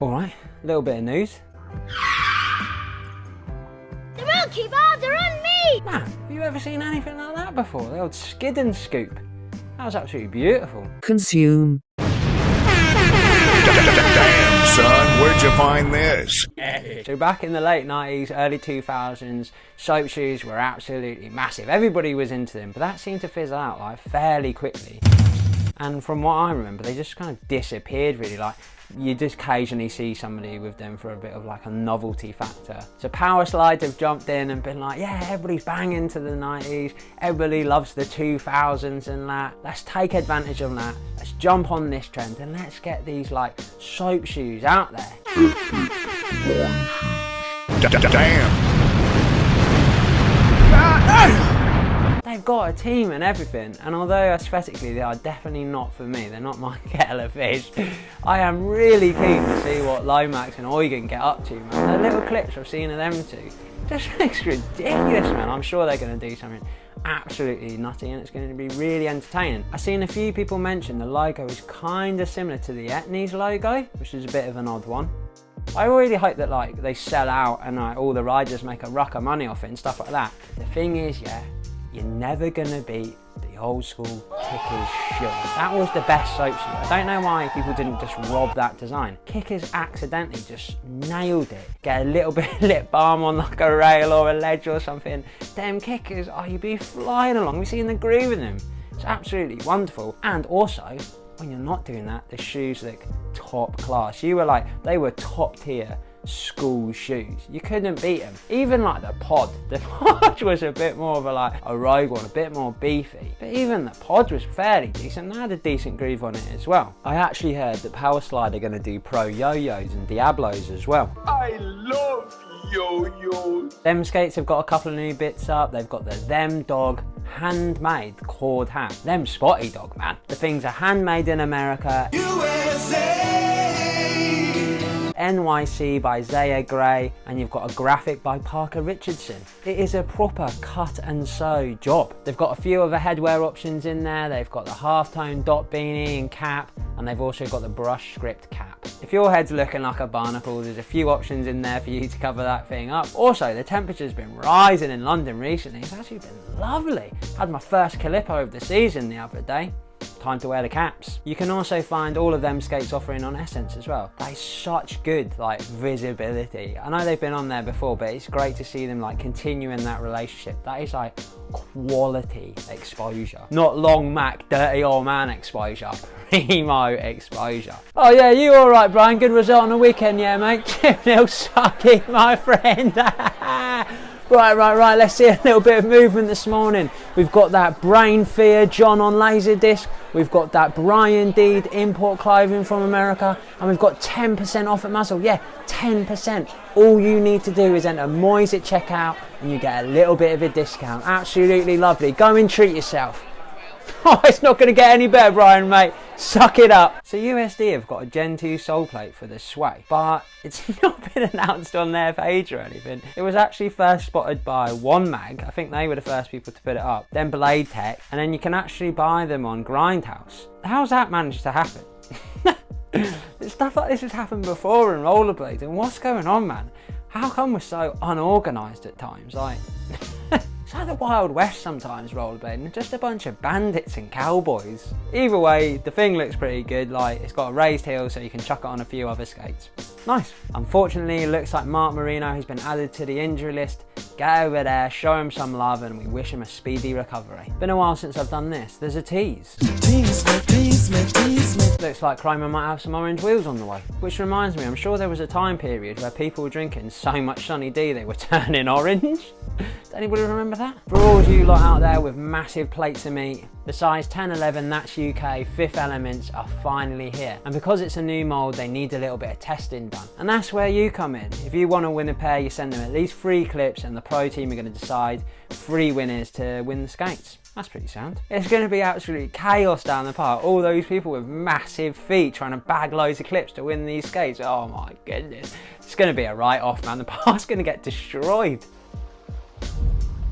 Alright, a little bit of news. The monkey bars are on me! Man, have you ever seen anything like that before? The old skid and scoop. That was absolutely beautiful. Consume. Damn, son, where'd you find this? So back in the late 90s, early 2000s, soap shoes were absolutely massive. Everybody was into them, but that seemed to fizzle out like fairly quickly. And from what I remember, they just kind of disappeared really. Like, you just occasionally see somebody with them for a bit of like a novelty factor. So Power Slides have jumped in and been like, yeah, everybody's banging to the 90s, everybody loves the 2000s and that. Let's take advantage of that. Let's jump on this trend and let's get these like soap shoes out there. Damn. They've got a team and everything, and although aesthetically they are definitely not for me, they're not my kettle of fish, I am really keen to see what Lomax and Eugen get up to, man. The little clips I've seen of them two just looks ridiculous, man. I'm sure they're going to do something absolutely nutty and it's going to be really entertaining. I've seen a few people mention the logo is kind of similar to the Etnies logo, which is a bit of an odd one. I really hope that like they sell out and like all the riders make a ruck of money off it and stuff like that. The thing is, yeah, you're never gonna beat the old school Kickers shoe. That was the best soap shoe. I don't know why people didn't just rob that design. Kickers accidentally just nailed it. Get a little bit of lip balm on like a rail or a ledge or something. Them Kickers, oh, you'd be flying along. We've seen the groove in them. It's absolutely wonderful. And also, when you're not doing that, the shoes look top class. You were like, they were top tier school shoes. You couldn't beat them. Even like the pod was a bit more of a like a rogue one, a bit more beefy, but even the pod was fairly decent. They had a decent groove on it as well. I actually heard that Power Slide are going to do pro yo-yos and Diablos as well. I love yo-yos. Themskates have got a couple of new bits up. They've got the Them Dog handmade cord hat. Them Spotty Dog, man. The things are handmade in America. USA. NYC by Zaya Gray, and you've got a graphic by Parker Richardson. It is a proper cut and sew job. They've got a few other headwear options in there. They've got the half-tone dot beanie and cap, and they've also got the brush script cap. If your head's looking like a barnacle, there's a few options in there for you to cover that thing up. Also, the temperature's been rising in London recently. It's actually been lovely. I had my first Calippo of the season the other day. Time to wear the caps. You can also find all of Themskates offering on Ssense as well. That is such good like visibility. I know they've been on there before, but it's great to see them like continuing that relationship. That is like quality exposure, not long Mac dirty old man exposure. Primo exposure. Oh yeah, you all right, Brian? Good result on the weekend, yeah, mate. 2-0 sucky, my friend. Right, let's see a little bit of movement this morning. We've got that Brain Fear John on Laserdisc. We've got that Brian Deed import clothing from America. And we've got 10% off at Muzzle. Yeah, 10%. All you need to do is enter Moyes at checkout and you get a little bit of a discount. Absolutely lovely. Go and treat yourself. Oh, it's not going to get any better, Brian, mate. Suck it up. So USD have got a Gen 2 Soulplate for the Sway, but it's not been announced on their page or anything. It was actually first spotted by One Mag. I think they were the first people to put it up. Then Blade Tech, and then you can actually buy them on Grindhouse. How's that managed to happen? Stuff like this has happened before in rollerblades, and what's going on, man? How come we're so unorganised at times? Like, it's like the Wild West sometimes, rollerblading. Just a bunch of bandits and cowboys. Either way, the thing looks pretty good. Like, it's got a raised heel so you can chuck it on a few other skates. Nice. Unfortunately, it looks like Moreno has been added to the injury list. Get over there, show him some love, and we wish him a speedy recovery. Been a while since I've done this. There's a tease. Looks like Chroma might have some orange wheels on the way. Which reminds me, I'm sure there was a time period where people were drinking so much Sunny D they were turning orange. Does anybody remember that? For all of you lot out there with massive plates of meat, the size 10-11 That's UK Fifth Elements are finally here. And because it's a new mould, they need a little bit of testing done. And that's where you come in. If you want to win a pair, you send them at least 3 clips and the pro team are going to decide 3 winners to win the skates. That's pretty sound. It's going to be absolute chaos down the park. All those people with massive feet trying to bag loads of clips to win these skates. Oh my goodness. It's going to be a write-off, man. The park's going to get destroyed.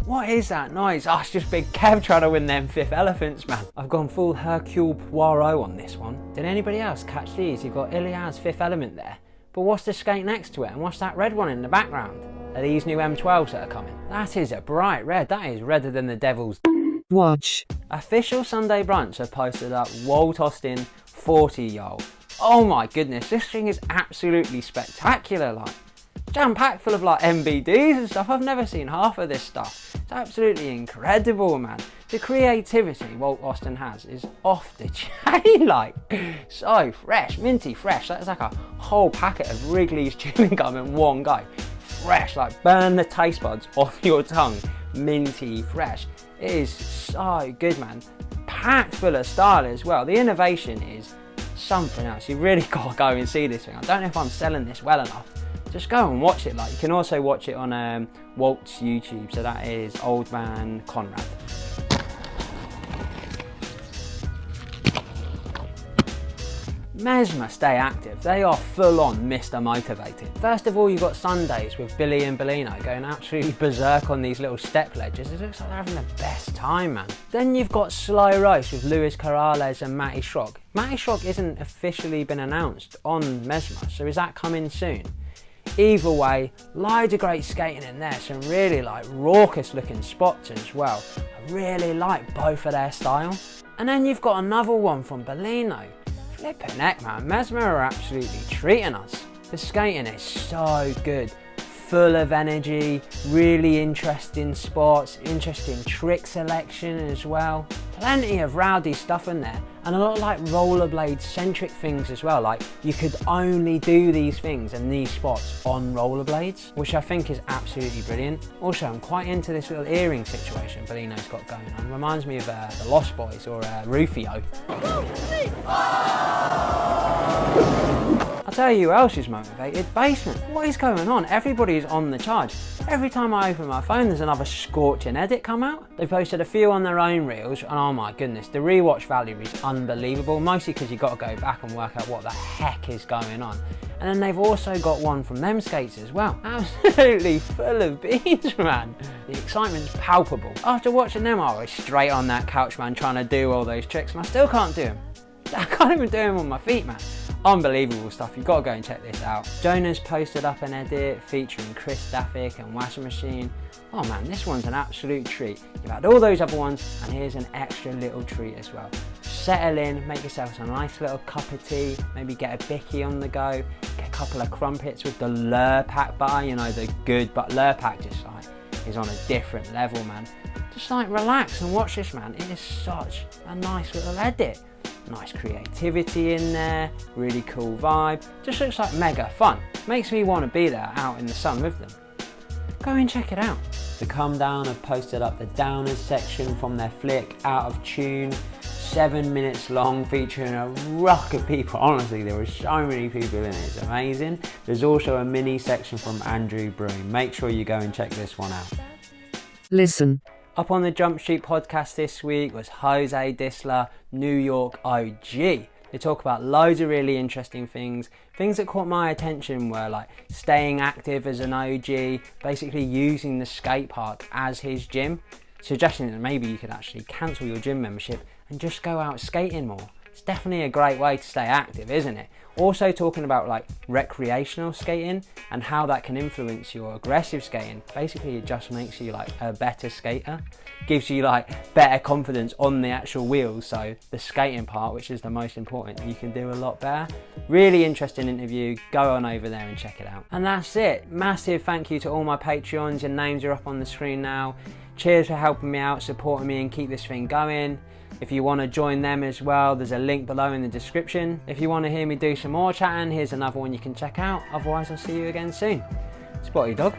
What is that noise? Oh, it's just Big Kev trying to win them Fifth Elephants, man. I've gone full Hercule Poirot on this one. Did anybody else catch these? You've got Iliad's Fifth Element there. But what's the skate next to it, and what's that red one in the background? Are these new M12s that are coming? That is a bright red. That is redder than the devil's watch. Official Sunday Brunch have posted up Walt Austin 40-year-old. Oh my goodness, this thing is absolutely spectacular, like jam-packed full of like MBDs and stuff. I've never seen half of this stuff. It's absolutely incredible, man. The creativity Walt Austin has is off the chain, like so fresh, minty fresh. That's like a whole packet of Wrigley's chewing gum in one go. Fresh, like burn the taste buds off your tongue. Minty fresh. It is so good, man. Packed full of style as well. The innovation is something else. You've really got to go and see this thing. I don't know if I'm selling this well enough. Just go and watch it. Like, you can also watch it on Walt's YouTube. So that is Old Man Conrad. Mesmer stay active. They are full on Mr. Motivated. First of all, you've got Sundays with Billy and Bolino going absolutely berserk on these little step ledges. It looks like they're having the best time, man. Then you've got Sly Roce with Luis Corrales and Matty Schrock. Matty Schrock isn't officially been announced on Mesmer, so is that coming soon? Either way, loads of great skating in there, some really like raucous looking spots as well. I really like both of their style. And then you've got another one from Bolino. Flippin' heck, man, Mesmer are absolutely treating us. The skating is so good, full of energy, really interesting spots, interesting trick selection as well. Plenty of rowdy stuff in there, and a lot of like rollerblade centric things as well. Like, you could only do these things and these spots on rollerblades, which I think is absolutely brilliant. Also, I'm quite into this little earring situation Bolino's got going on. Reminds me of the Lost Boys or Rufio. I'll tell you who else is motivated, Bacemint. What is going on? Everybody's on the charge. Every time I open my phone, there's another scorching edit come out. They've posted a few on their own reels, and oh my goodness, the rewatch value is unbelievable, mostly because you've got to go back and work out what the heck is going on. And then they've also got one from Themskates as well. Absolutely full of beans, man. The excitement's palpable. After watching them, I was straight on that couch, man, trying to do all those tricks, and I still can't do them. I can't even do them on my feet, man. Unbelievable stuff. You've got to go and check this out. Jonah's posted up an edit featuring Chris Dafick and Washing Machine. Oh man, this one's an absolute treat. You've had all those other ones, and here's an extra little treat as well. Settle in, make yourself a nice little cup of tea, maybe get a bicky on the go, get a couple of crumpets with the Lurpak butter, you know, the good, but Lurpak just like is on a different level, man. Just like relax and watch this, man. It is such a nice little edit. Nice creativity in there, really cool vibe. Just looks like mega fun. Makes me want to be there out in the sun with them. Go and check it out. The Come Down have posted up the Downers section from their flick Out of Tune. 7 minutes long, featuring a ruck of people. Honestly, there were so many people in it, it's amazing. There's also a mini section from Andrew Broom. Make sure you go and check this one out. Listen. Up on the Jump Street podcast this week was Jose Disla, New York OG. They talk about loads of really interesting things. Things that caught my attention were like staying active as an OG, basically using the skate park as his gym, suggesting that maybe you could actually cancel your gym membership and just go out skating more. It's definitely a great way to stay active, isn't it? Also talking about like recreational skating and how that can influence your aggressive skating. Basically, it just makes you like a better skater, gives you like better confidence on the actual wheels. So the skating part, which is the most important, you can do a lot better. Really interesting interview. Go on over there and check it out. And that's it. Massive thank you to all my Patreons. Your names are up on the screen now. Cheers for helping me out, supporting me and keep this thing going. If you want to join them as well, there's a link below in the description. If you want to hear me do some more chatting, here's another one you can check out. Otherwise, I'll see you again soon. Spotty Dog.